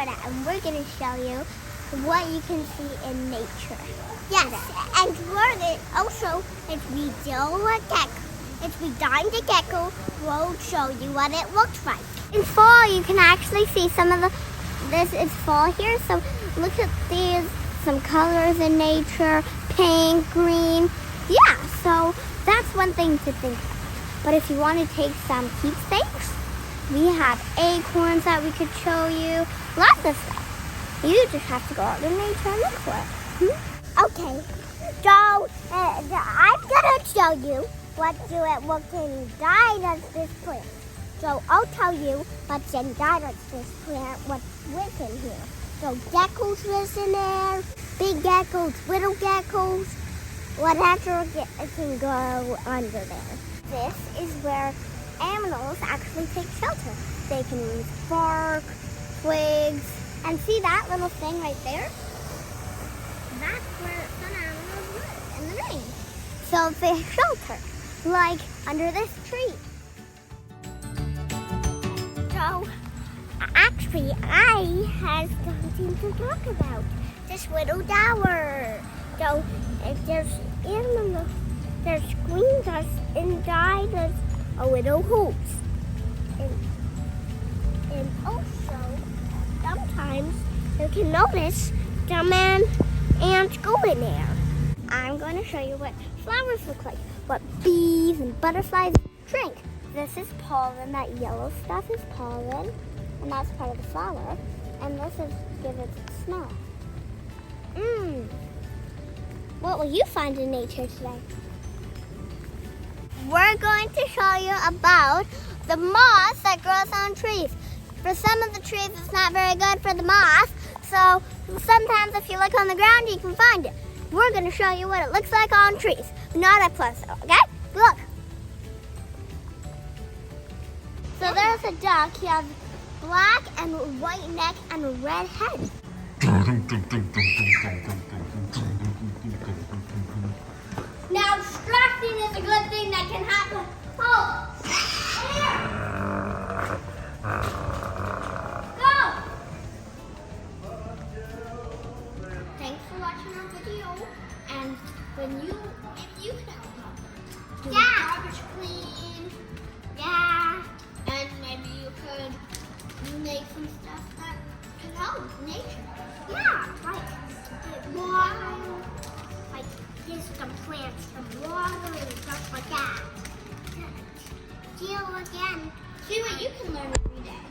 Florida, and we're going to show you what you can see in nature. Yes, and we're also, if we do a gecko, if we find a gecko, we'll show you what it looks like. In fall, you can actually see some of this is fall here, so look at these, some colors in nature, pink, green. Yeah, so that's one thing to think about. But if you want to take some keepsakes, we have acorns that we could show you, lots of stuff. You just have to go out in nature and look for it. Okay, so I'm gonna show you what it looks inside of this plant. So I'll tell you what's inside of this plant, what's written here. So geckos live in there, big geckos, little geckos, whatever can go under there. This is where animals actually take shelter. They can use bark, twigs, and see that little thing right there? That's where some animals live in the rain. So they shelter, like under this tree. So actually, I have something to talk about. This little tower. So if there's animals, there's screens inside there's a little hoops. And also, sometimes you can notice some ants go in there. I'm going to show you what flowers look like, what bees and butterflies drink. This is pollen, that yellow stuff is pollen, and that's part of the flower. And this is give it a smell. What will you find in nature today? We're going to show you about the moss that grows on trees. For some of the trees, it's not very good for the moss, so sometimes if you look on the ground, you can find it. We're going to show you what it looks like on trees, not up close, okay? Look. So there's a duck. He has black and white neck and a red head. Now, distracting is a good thing that can happen. Oh, here. Go. Thanks for watching our video. And if you could help out, do garbage clean. Yeah. And maybe you could make some stuff that could help nature. Yeah, like water, like give some plants some water and stuff like that. Deal again. See what you can learn every day.